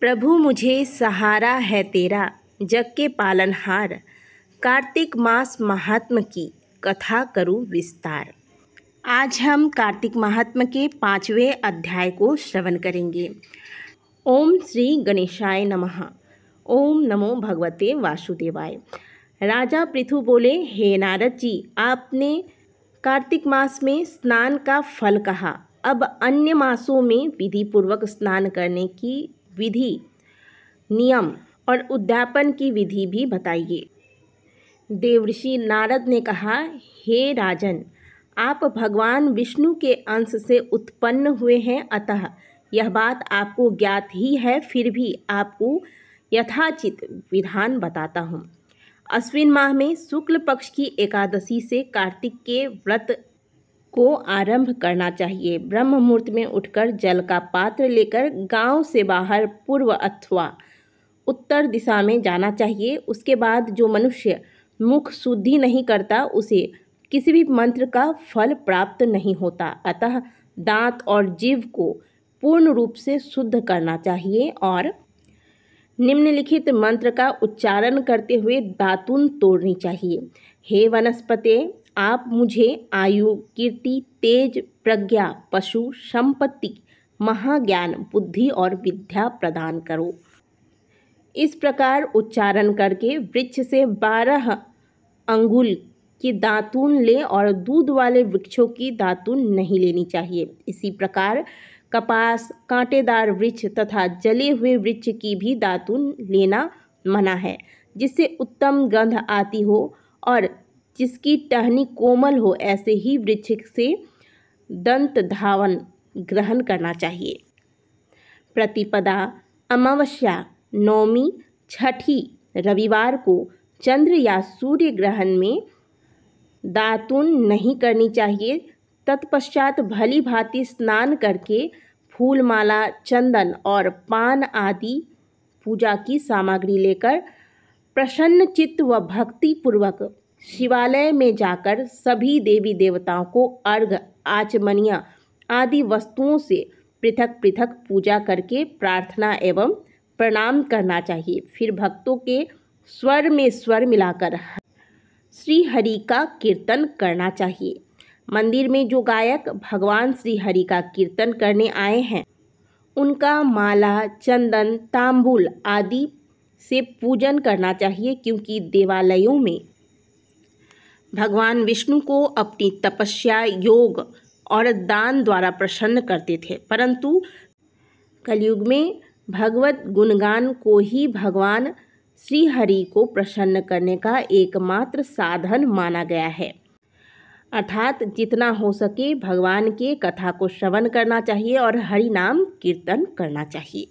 प्रभु मुझे सहारा है तेरा, जग के पालनहार। कार्तिक मास महात्म की कथा करूं विस्तार। आज हम कार्तिक महात्म के 5वें अध्याय को श्रवण करेंगे। ओम श्री गणेशाय नमः। ओम नमो भगवते वासुदेवाय। राजा पृथु बोले, हे नारद जी, आपने कार्तिक मास में स्नान का फल कहा, अब अन्य मासों में विधि पूर्वक स्नान करने की विधि, नियम और उद्यापन की विधि भी बताइए। देवर्षि नारद ने कहा, हे राजन, आप भगवान विष्णु के अंश से उत्पन्न हुए हैं, अतः यह बात आपको ज्ञात ही है, फिर भी आपको यथाचित विधान बताता हूँ। अश्विन माह में शुक्ल पक्ष की एकादशी से कार्तिक के व्रत को आरंभ करना चाहिए। ब्रह्म मुहूर्त में उठकर जल का पात्र लेकर गांव से बाहर पूर्व अथवा उत्तर दिशा में जाना चाहिए। उसके बाद जो मनुष्य मुख शुद्धि नहीं करता उसे किसी भी मंत्र का फल प्राप्त नहीं होता, अतः दांत और जीभ को पूर्ण रूप से शुद्ध करना चाहिए और निम्नलिखित मंत्र का उच्चारण करते हुए दातून तोड़नी चाहिए। हे वनस्पते, आप मुझे आयु, कीर्ति, तेज, प्रज्ञा, पशु, संपत्ति, महाज्ञान, बुद्धि और विद्या प्रदान करो। इस प्रकार उच्चारण करके वृक्ष से 12 अंगुल की दातून ले और दूध वाले वृक्षों की दातून नहीं लेनी चाहिए। इसी प्रकार कपास, कांटेदार वृक्ष तथा जले हुए वृक्ष की भी दातून लेना मना है, जिससे उत्तम गंध आती हो और जिसकी टहनी कोमल हो, ऐसे ही वृक्ष से दंत धावन ग्रहण करना चाहिए। प्रतिपदा, अमावस्या, नवमी, छठी, रविवार को चंद्र या सूर्य ग्रहण में दातून नहीं करनी चाहिए। तत्पश्चात भली भांति स्नान करके फूलमाला, चंदन और पान आदि पूजा की सामग्री लेकर प्रसन्न चित्त व भक्ति पूर्वक शिवालय में जाकर सभी देवी देवताओं को अर्घ्य, आचमनिया आदि वस्तुओं से पृथक पृथक पूजा करके प्रार्थना एवं प्रणाम करना चाहिए। फिर भक्तों के स्वर में स्वर मिलाकर श्री हरि का कीर्तन करना चाहिए। मंदिर में जो गायक भगवान श्री हरि का कीर्तन करने आए हैं, उनका माला, चंदन, तांबूल आदि से पूजन करना चाहिए, क्योंकि देवालयों में भगवान विष्णु को अपनी तपस्या, योग और दान द्वारा प्रसन्न करते थे, परंतु कलयुग में भगवत गुणगान को ही भगवान श्री हरि को प्रसन्न करने का एकमात्र साधन माना गया है। अर्थात जितना हो सके भगवान के कथा को श्रवण करना चाहिए और हरि नाम कीर्तन करना चाहिए।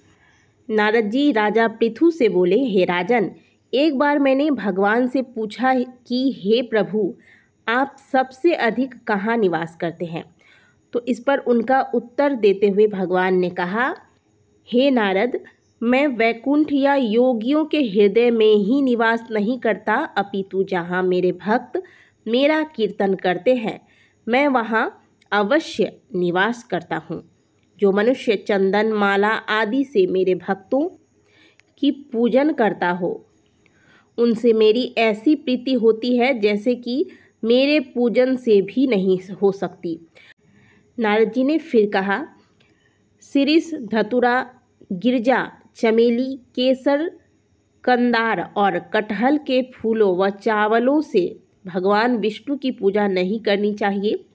नारद जी राजा पृथु से बोले, हे राजन, एक बार मैंने भगवान से पूछा कि हे प्रभु, आप सबसे अधिक कहाँ निवास करते हैं? तो इस पर उनका उत्तर देते हुए भगवान ने कहा, हे नारद, मैं वैकुंठ या योगियों के हृदय में ही निवास नहीं करता, अपितु जहाँ मेरे भक्त मेरा कीर्तन करते हैं, मैं वहाँ अवश्य निवास करता हूँ। जो मनुष्य चंदन, माला आदि से मेरे भक्तों की पूजन करता हो, उनसे मेरी ऐसी प्रीति होती है जैसे कि मेरे पूजन से भी नहीं हो सकती। नारद जी ने फिर कहा, शिरीष, धतुरा, गिरजा, चमेली, केसर, कंदार और कटहल के फूलों व चावलों से भगवान विष्णु की पूजा नहीं करनी चाहिए।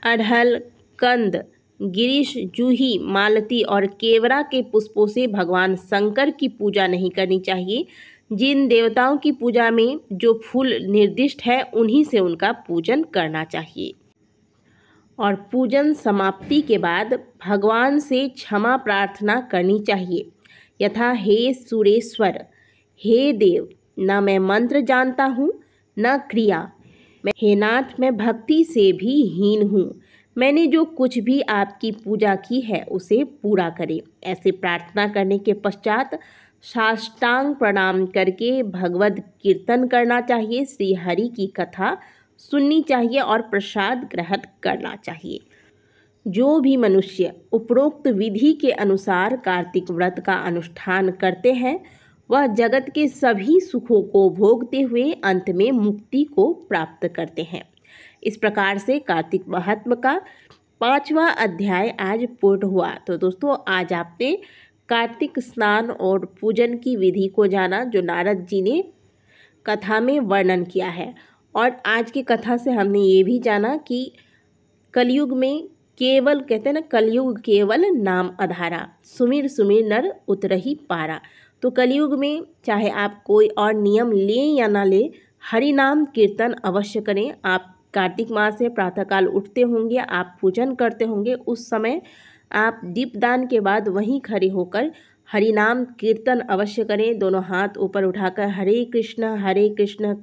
अड़हल, कंद, गिरीश, जूही, मालती और केवड़ा के पुष्पों से भगवान शंकर की पूजा नहीं करनी चाहिए। जिन देवताओं की पूजा में जो फूल निर्दिष्ट है, उन्हीं से उनका पूजन करना चाहिए। और पूजन समाप्ति के बाद भगवान से क्षमा प्रार्थना करनी चाहिए, यथा, हे सुरेश्वर, हे देव, न मैं मंत्र जानता हूँ न क्रिया, हे नाथ, मैं भक्ति से भी हीन हूँ, मैंने जो कुछ भी आपकी पूजा की है उसे पूरा करें। ऐसे प्रार्थना करने के पश्चात साष्टांग प्रणाम करके भगवद कीर्तन करना चाहिए, श्री हरि की कथा सुननी चाहिए और प्रसाद ग्रहण करना चाहिए। जो भी मनुष्य उपरोक्त विधि के अनुसार कार्तिक व्रत का अनुष्ठान करते हैं वह जगत के सभी सुखों को भोगते हुए अंत में मुक्ति को प्राप्त करते हैं। इस प्रकार से कार्तिक महात्म्य का 5वां अध्याय आज पूर्ण हुआ। तो दोस्तों, आज आपने कार्तिक स्नान और पूजन की विधि को जाना जो नारद जी ने कथा में वर्णन किया है। और आज की कथा से हमने ये भी जाना कि कलयुग में केवल, कहते हैं ना, कलयुग केवल नाम आधारा, सुमिर सुमिर नर उतरहि पारा। तो कलयुग में चाहे आप कोई और नियम लें या ना लें, हरि नाम कीर्तन अवश्य करें। आप कार्तिक मास से प्रातःकाल उठते होंगे, आप पूजन करते होंगे, उस समय आप दीपदान के बाद वहीं खड़े होकर हरि नाम कीर्तन अवश्य करें। दोनों हाथ ऊपर उठाकर हरे कृष्ण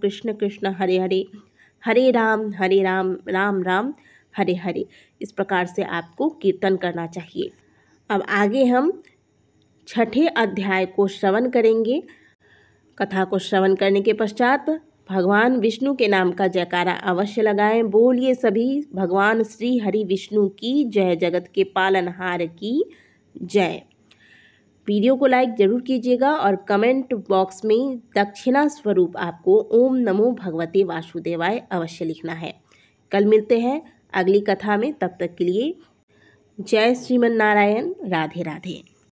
कृष्ण कृष्ण हरे हरे, हरे राम राम राम हरे हरे, इस प्रकार से आपको कीर्तन करना चाहिए। अब आगे हम 6ठे अध्याय को श्रवण करेंगे। कथा को श्रवण करने के पश्चात भगवान विष्णु के नाम का जयकारा अवश्य लगाएं। बोलिए सभी भगवान श्री हरि विष्णु की जय, जगत के पालनहार की जय। वीडियो को लाइक जरूर कीजिएगा और कमेंट बॉक्स में दक्षिणा स्वरूप आपको ओम नमो भगवते वासुदेवाय अवश्य लिखना है। कल मिलते हैं अगली कथा में, तब तक के लिए जय श्रीमन नारायण, राधे राधे।